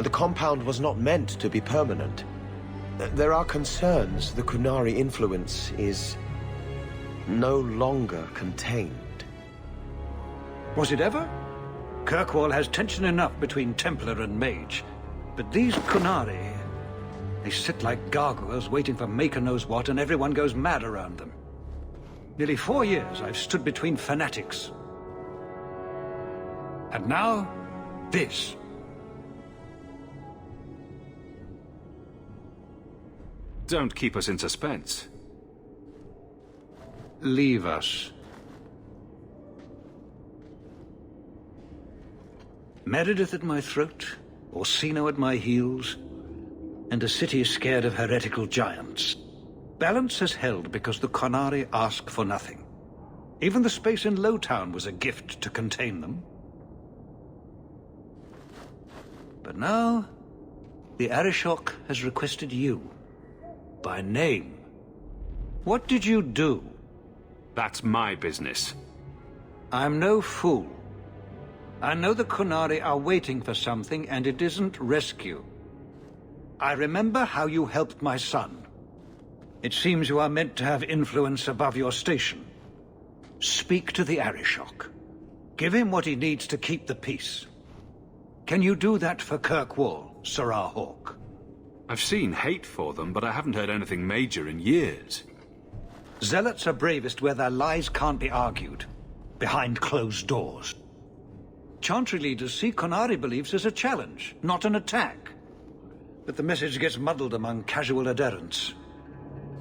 The compound was not meant to be permanent. There are concerns the Qunari influence is no longer contained. Was it ever? Kirkwall has tension enough between Templar and Mage. But these Qunari, they sit like gargoyles waiting for Maker knows what, and everyone goes mad around them. Nearly 4 years I've stood between fanatics. And now, this. Don't keep us in suspense. Leave us. Meredith at my throat, Orsino at my heels, and a city scared of heretical giants. Balance has held because the Qunari ask for nothing. Even the space in Lowtown was a gift to contain them. But now, the Arishok has requested you. By name. What did you do? That's my business. I'm no fool. I know the Qunari are waiting for something, and it isn't rescue. I remember how you helped my son. It seems you are meant to have influence above your station. Speak to the Arishok. Give him what he needs to keep the peace. Can you do that for Kirkwall, Sir Hawke? I've seen hate for them, but I haven't heard anything major in years. Zealots are bravest where their lies can't be argued, behind closed doors. Chantry leaders see Qunari beliefs as a challenge, not an attack. But the message gets muddled among casual adherents.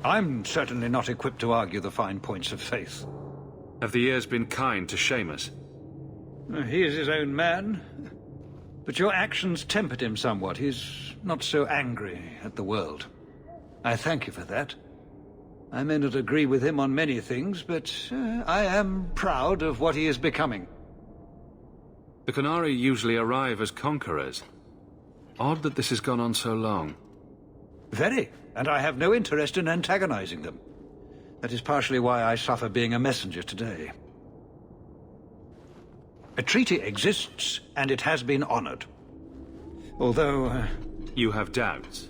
I'm certainly not equipped to argue the fine points of faith. Have the years been kind to Seamus? He is his own man. But your actions tempered him somewhat. He's not so angry at the world. I thank you for that. I may not agree with him on many things, but I am proud of what he is becoming. The Qunari usually arrive as conquerors. Odd that this has gone on so long. Very, and I have no interest in antagonizing them. That is partially why I suffer being a messenger today. A treaty exists, and it has been honored. Although... You have doubts?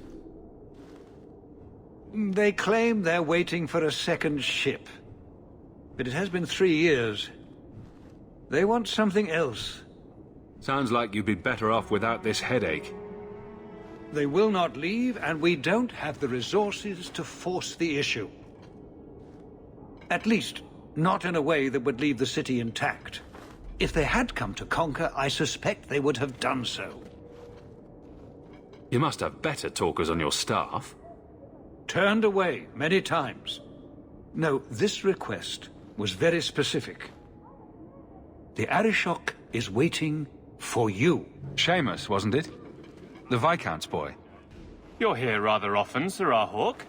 They claim they're waiting for a second ship. But it has been 3 years. They want something else. Sounds like you'd be better off without this headache. They will not leave, and we don't have the resources to force the issue. At least, not in a way that would leave the city intact. If they had come to conquer, I suspect they would have done so. You must have better talkers on your staff. Turned away many times. No, this request was very specific. The Arishok is waiting for you. Seamus, wasn't it? The Viscount's boy. You're here rather often, Sir Hawke.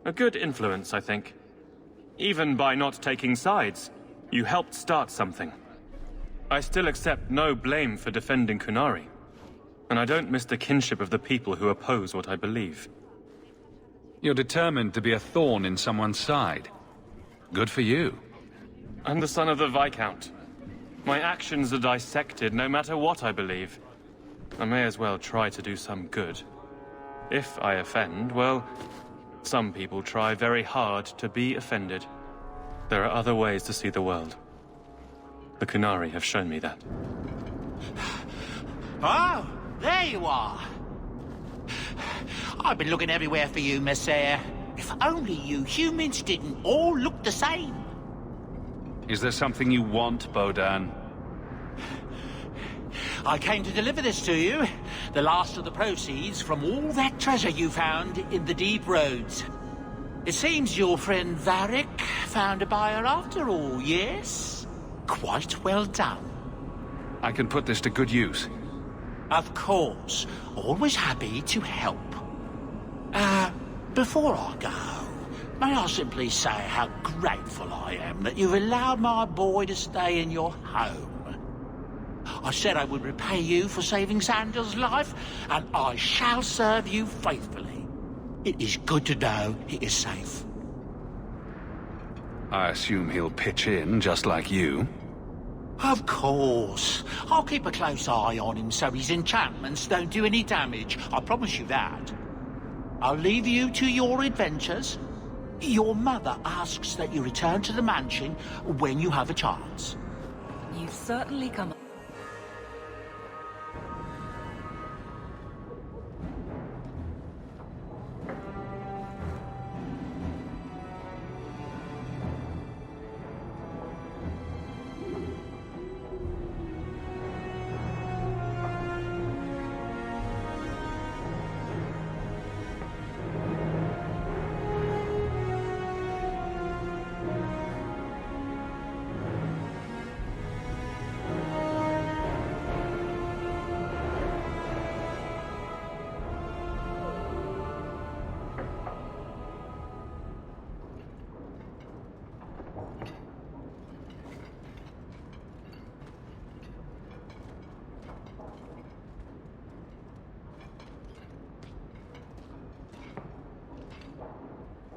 A good influence, I think. Even by not taking sides, you helped start something. I still accept no blame for defending Qunari. And I don't miss the kinship of the people who oppose what I believe. You're determined to be a thorn in someone's side. Good for you. I'm the son of the Viscount. My actions are dissected no matter what I believe. I may as well try to do some good. If I offend, well, some people try very hard to be offended. There are other ways to see the world. The Qunari have shown me that. Oh, there you are. I've been looking everywhere for you, Messiah. If only you humans didn't all look the same. Is there something you want, Bodan? I came to deliver this to you. The last of the proceeds from all that treasure you found in the deep roads. It seems your friend Varric found a buyer after all, yes? Quite well done. I can put this to good use. Of course. Always happy to help. Before I go, may I simply say how grateful I am that you've allowed my boy to stay in your home. I said I would repay you for saving Sandal's life, and I shall serve you faithfully. It is good to know he is safe. I assume he'll pitch in just like you. Of course. I'll keep a close eye on him so his enchantments don't do any damage. I promise you that. I'll leave you to your adventures. Your mother asks that you return to the mansion when you have a chance. You've certainly come...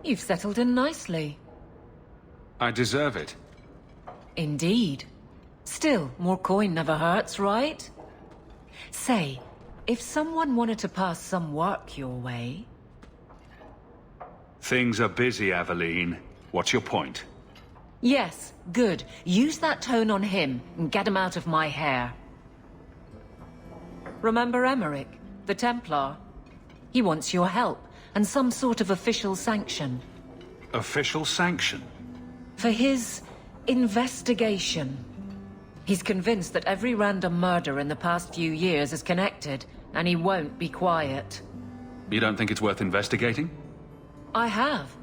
You've settled in nicely. I deserve it. Indeed. Still, more coin never hurts, right? Say, if someone wanted to pass some work your way... Things are busy, Aveline. What's your point? Yes, good. Use that tone on him and get him out of my hair. Remember Emmerich, the Templar? He wants your help. And some sort of official sanction. Official sanction? For his investigation. He's convinced that every random murder in the past few years is connected, and he won't be quiet. You don't think it's worth investigating? I have.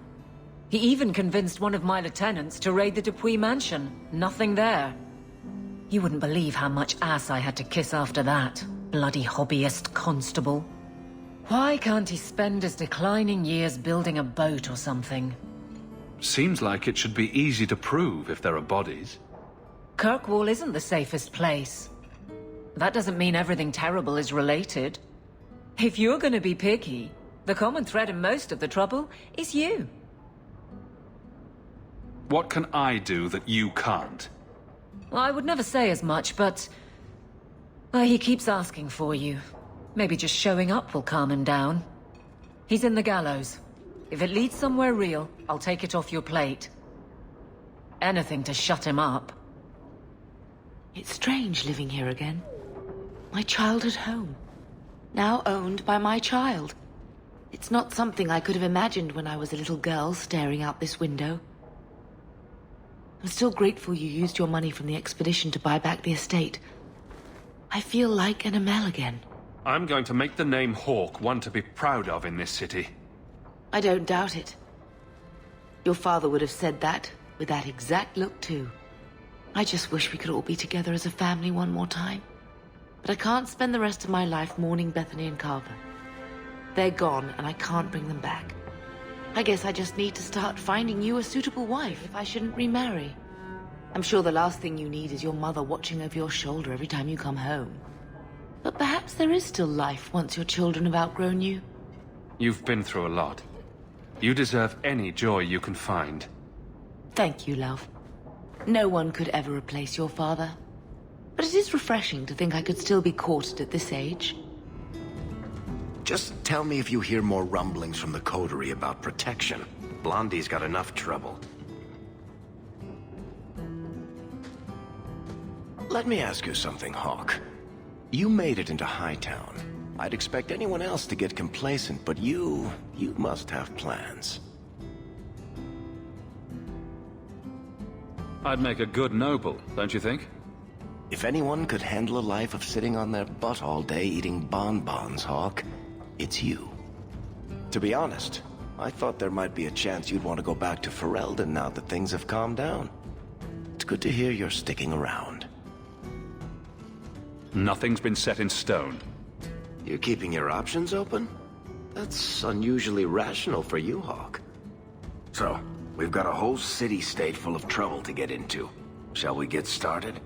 He even convinced one of my lieutenants to raid the Dupuis mansion. Nothing there. You wouldn't believe how much ass I had to kiss after that. Bloody hobbyist constable. Why can't he spend his declining years building a boat or something? Seems like it should be easy to prove if there are bodies. Kirkwall isn't the safest place. That doesn't mean everything terrible is related. If you're gonna be picky, the common thread in most of the trouble is you. What can I do that you can't? I would never say as much, but... he keeps asking for you. Maybe just showing up will calm him down. He's in the gallows. If it leads somewhere real, I'll take it off your plate. Anything to shut him up. It's strange living here again. My childhood home. Now owned by my child. It's not something I could have imagined when I was a little girl staring out this window. I'm still grateful you used your money from the expedition to buy back the estate. I feel like an Amel again. I'm going to make the name Hawke one to be proud of in this city. I don't doubt it. Your father would have said that, with that exact look too. I just wish we could all be together as a family one more time. But I can't spend the rest of my life mourning Bethany and Carver. They're gone, and I can't bring them back. I guess I just need to start finding you a suitable wife if I shouldn't remarry. I'm sure the last thing you need is your mother watching over your shoulder every time you come home. But perhaps there is still life once your children have outgrown you. You've been through a lot. You deserve any joy you can find. Thank you, love. No one could ever replace your father. But it is refreshing to think I could still be courted at this age. Just tell me if you hear more rumblings from the coterie about protection. Blondie's got enough trouble. Let me ask you something, Hawke. You made it into Hightown. I'd expect anyone else to get complacent, but you must have plans. I'd make a good noble, don't you think? If anyone could handle a life of sitting on their butt all day eating bonbons, Hawke, it's you. To be honest, I thought there might be a chance you'd want to go back to Ferelden now that things have calmed down. It's good to hear you're sticking around. Nothing's been set in stone. You're keeping your options open? That's unusually rational for you, Hawke. So, we've got a whole city-state full of trouble to get into. Shall we get started?